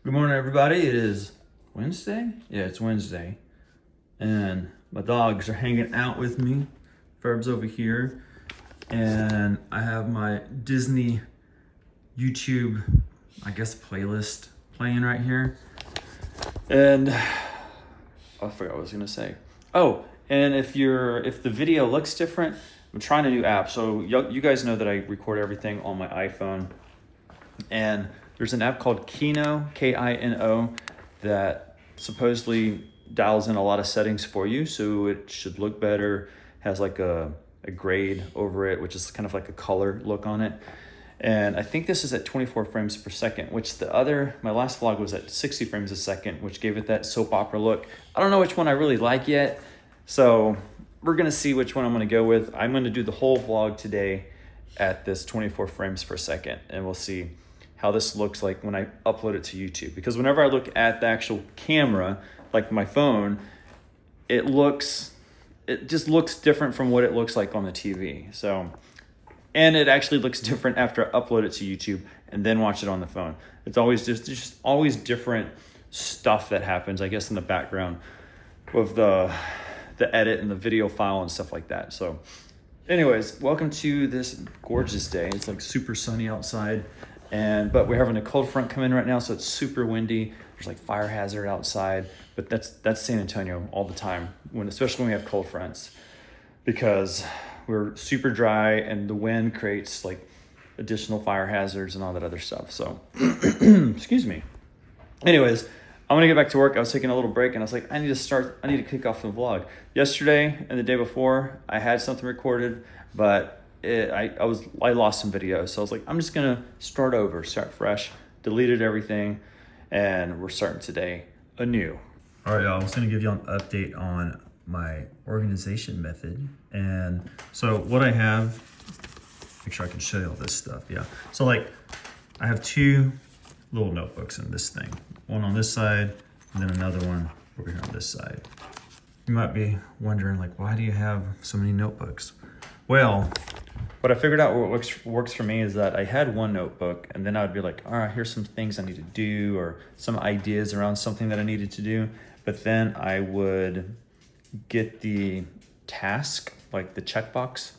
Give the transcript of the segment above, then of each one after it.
Good morning, everybody. It is Wednesday. Yeah, it's Wednesday. And my dogs are hanging out with me. Ferb's over here. And I have my Disney YouTube, I guess, playlist playing right here. And I forgot what I was going to say. Oh, and if the video looks different, I'm trying a new app. So you guys know that I record everything on my iPhone. And there's an app called Kino, Kino, that supposedly dials in a lot of settings for you. So it should look better, has like a grade over it, which is kind of like a color look on it. And I think this is at 24 frames per second, which my last vlog was at 60 frames a second, which gave it that soap opera look. I don't know which one I really like yet. So we're gonna see which one I'm gonna go with. I'm gonna do the whole vlog today at this 24 frames per second, and we'll see how this looks like when I upload it to YouTube. Because whenever I look at the actual camera, like my phone, it just looks different from what it looks like on the TV. So, and it actually looks different after I upload it to YouTube and then watch it on the phone. It's always just always different stuff that happens, I guess, in the background of the edit and the video file and stuff like that. So anyways, welcome to this gorgeous day. It's like super sunny outside. But we're having a cold front come in right now, so it's super windy. There's like fire hazard outside, but that's San Antonio all the time, especially when we have cold fronts, because we're super dry and the wind creates like additional fire hazards and all that other stuff. So, excuse me. Anyways, I'm gonna get back to work. I was taking a little break and I was like, I need to kick off the vlog. Yesterday and the day before, I had something recorded, but I lost some videos. So I was like, I'm just gonna start fresh, deleted everything, and we're starting today anew. All right, y'all, I was gonna give you an update on my organization method. And so what I have, make sure I can show you all this stuff. Yeah, so like I have two little notebooks in this thing, one on this side and then another one over here on this side. You might be wondering, like, why do you have so many notebooks? Well, what I figured out what works for me is that I had one notebook, and then I would be like, all right, here's some things I need to do, or some ideas around something that I needed to do. But then I would get the task, like the checkbox,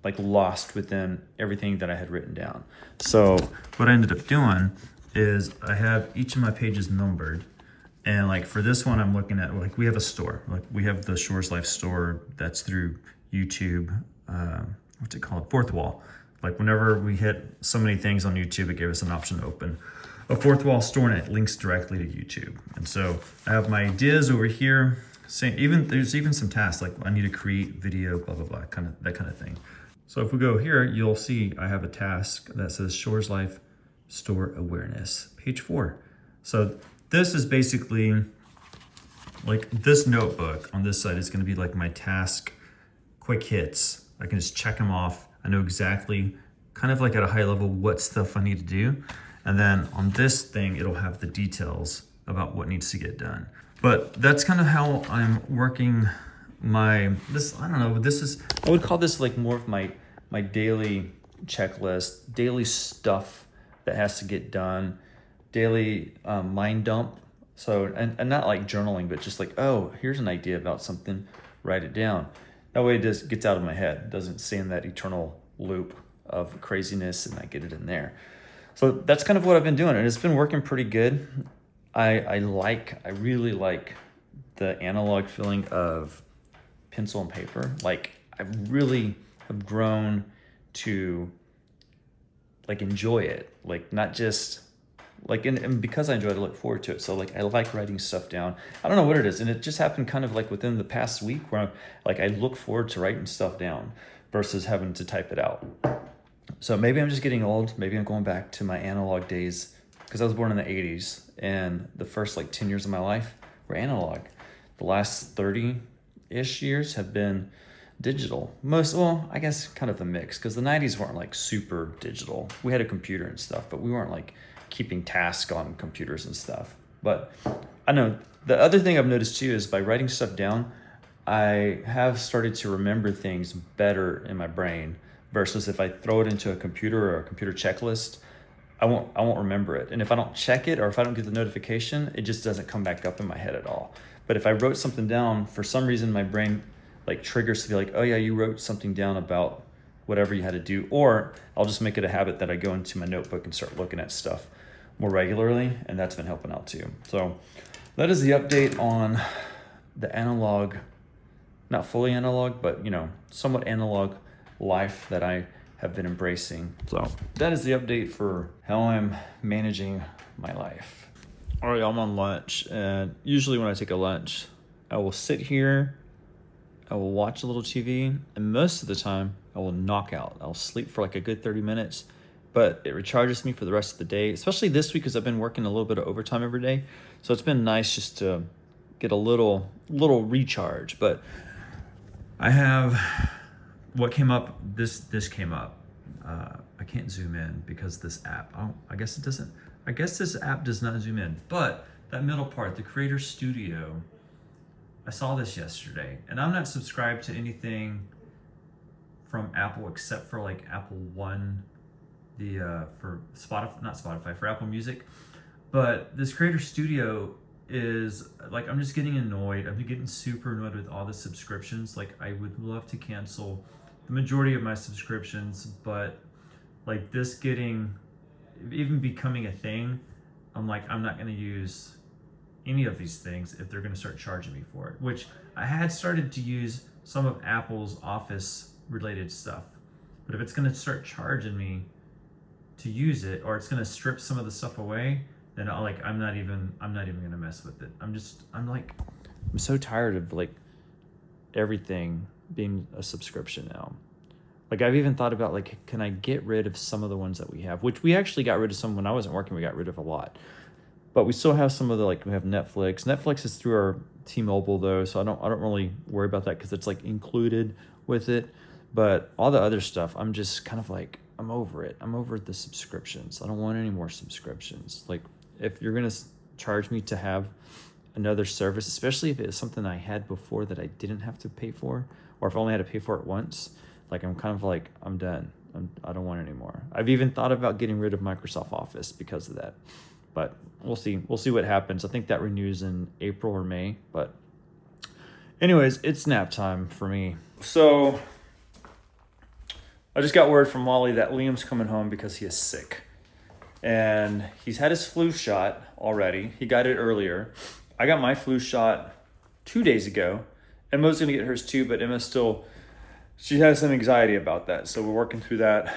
like lost within everything that I had written down. So what I ended up doing is I have each of my pages numbered. And like for this one, I'm looking at, like, we have a store. Like we have the ShoresLife store that's through YouTube. What's it called? Fourth wall. Like whenever we hit so many things on YouTube, it gave us an option to open a fourth wall store, and it links directly to YouTube. And so I have my ideas over here. There's even some tasks, like I need to create video, blah, blah, blah, that kind of thing. So if we go here, you'll see I have a task that says ShoresLife Store Awareness, page 4. So this is basically like this notebook on this side is going to be like my task, quick hits. I can just check them off. I know exactly, kind of like at a high level, what stuff I need to do. And then on this thing, it'll have the details about what needs to get done. But that's kind of how I'm working I would call this like more of my daily checklist, daily stuff that has to get done, daily mind dump. So, and not like journaling, but just like, oh, here's an idea about something, write it down. That way it just gets out of my head. It doesn't stay in that eternal loop of craziness, and I get it in there. So that's kind of what I've been doing, and it's been working pretty good. I really like the analog feeling of pencil and paper. Like I really have grown to like enjoy it. Like not just like, and because I enjoy it, I look forward to it. So like, I like writing stuff down. I don't know what it is. And it just happened kind of like within the past week where I look forward to writing stuff down versus having to type it out. So maybe I'm just getting old. Maybe I'm going back to my analog days, because I was born in the 80s and the first like 10 years of my life were analog. The last 30-ish years have been digital. I guess kind of a mix, because the 90s weren't like super digital. We had a computer and stuff, but we weren't like keeping tasks on computers and stuff. But I know the other thing I've noticed too is by writing stuff down, I have started to remember things better in my brain versus if I throw it into a computer or a computer checklist, I won't remember it. And if I don't check it or if I don't get the notification, it just doesn't come back up in my head at all. But if I wrote something down, for some reason my brain like triggers to be like, oh yeah, you wrote something down about whatever you had to do. Or I'll just make it a habit that I go into my notebook and start looking at stuff more regularly, and that's been helping out too. So that is the update on the analog, not fully analog, but somewhat analog life that I have been embracing. So that is the update for how I'm managing my life. All right, I'm on lunch, and usually when I take a lunch, I will sit here, I will watch a little TV, and most of the time I will knock out. I'll sleep for like a good 30 minutes, but it recharges me for the rest of the day, especially this week because I've been working a little bit of overtime every day. So it's been nice just to get a little recharge. But I have what came up, this came up. I can't zoom in because this app, I guess it doesn't, I guess this app does not zoom in, but that middle part, the Creator Studio, I saw this yesterday, and I'm not subscribed to anything from Apple except for like Apple One, for Spotify, not Spotify, for Apple Music. But this Creator Studio is like, I'm just getting annoyed. I've been getting super annoyed with all the subscriptions. Like, I would love to cancel the majority of my subscriptions, but like this even becoming a thing, I'm like, I'm not going to use any of these things if they're going to start charging me for it, which I had started to use some of Apple's Office related stuff. But if it's going to start charging me to use it, or it's going to strip some of the stuff away, then I'm not even going to mess with it. I'm so tired of like everything being a subscription now. Like, I've even thought about like, can I get rid of some of the ones that we have, which we actually got rid of some when I wasn't working. We got rid of a lot, but we still have some of the, like, we have Netflix. Netflix is through our T-Mobile though, so I don't really worry about that because it's like included with it. But all the other stuff, I'm just kind of like, I'm over it. I'm over the subscriptions. I don't want any more subscriptions. Like, if you're going to charge me to have another service, especially if it's something I had before that I didn't have to pay for, or if I only had to pay for it once, like, I'm kind of like, I'm done. I don't want it anymore. I've even thought about getting rid of Microsoft Office because of that. But we'll see. We'll see what happens. I think that renews in April or May. But anyways, it's nap time for me. So I just got word from Wally that Liam's coming home because he is sick. And he's had his flu shot already. He got it earlier. I got my flu shot 2 days ago. Emma's going to get hers too, but Emma she has some anxiety about that. So we're working through that.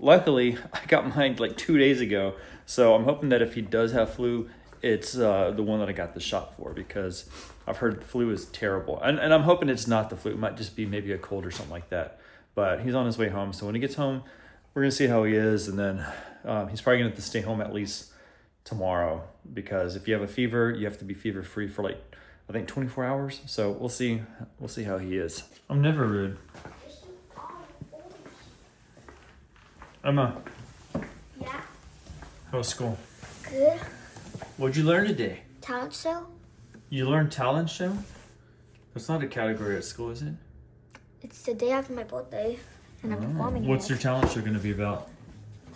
Luckily, I got mine like 2 days ago. So I'm hoping that if he does have flu, it's the one that I got the shot for, because I've heard the flu is terrible. And I'm hoping it's not the flu. It might just be maybe a cold or something like that. But he's on his way home. So when he gets home, we're going to see how he is. And then he's probably going to have to stay home at least tomorrow, because if you have a fever, you have to be fever free for like, I think 24 hours. So we'll see how he is. I'm never rude. Emma. Yeah. How was school? Good. What'd you learn today? Talent show? You learned talent show? That's not a category at school, is it? It's the day after my birthday, and I'm performing in What's it. your talent show going to be about?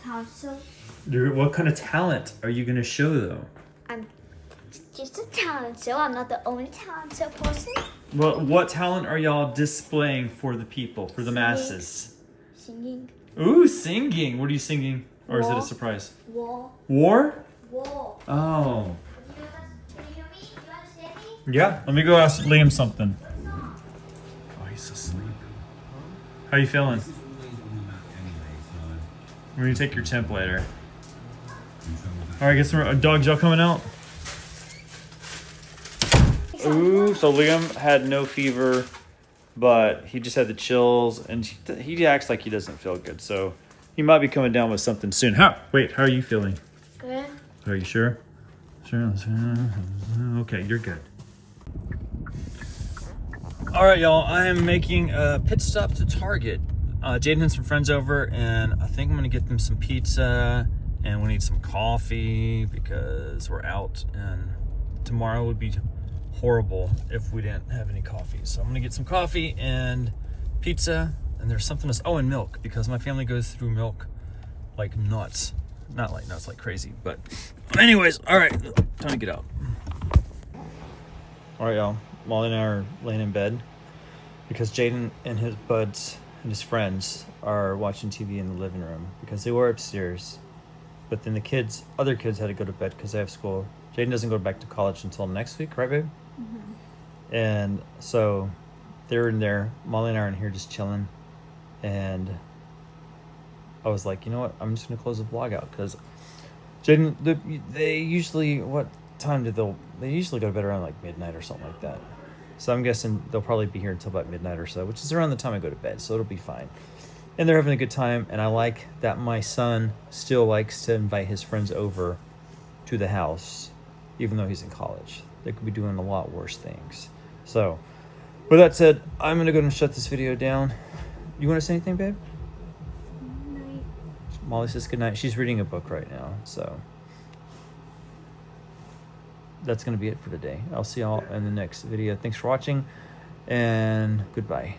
Talent show? What kind of talent are you going to show, though? I'm just a talent show. I'm not the only talent show person. Well, what talent are y'all displaying for the people, for the masses? Singing. Ooh, singing. What are you singing? Or is it a surprise? War. War? War. Oh. Can you hear me? Do you understand me? Yeah. Let me go ask Liam something. Oh, he's asleep. How you feeling? We're going to take your temp later. All right, get some dogs. Y'all coming out? Ooh, so Liam had no fever, but he just had the chills, and he acts like he doesn't feel good. So he might be coming down with something soon. How are you feeling? Good. Are you sure? Sure. Okay, you're good. All right, y'all. I am making a pit stop to Target. Jaden had some friends over, and I think I'm gonna get them some pizza, and we need some coffee because we're out, and tomorrow would be horrible if we didn't have any coffee. So I'm gonna get some coffee and pizza, and there's something else. Oh, and milk, because my family goes through milk like nuts. Not like nuts like crazy, but anyways, all right, time to get out. All right, y'all. Molly and I are laying in bed because Jaden and his buds and his friends are watching TV in the living room because they were upstairs. But then the other kids had to go to bed because they have school. Jaden doesn't go back to college until next week, right, babe? Mm-hmm. And so they're in there. Molly and I are in here just chilling. And I was like, you know what? I'm just going to close the vlog out because Jaden, they usually, what time they usually go to bed around like midnight or something like that. So I'm guessing they'll probably be here until about midnight or so, which is around the time I go to bed. So it'll be fine. And they're having a good time. And I like that my son still likes to invite his friends over to the house, even though he's in college. They could be doing a lot worse things. So with that said, I'm going to go and shut this video down. You want to say anything, babe? Good night. Molly says good night. She's reading a book right now. So that's going to be it for today. I'll see y'all in the next video. Thanks for watching and goodbye.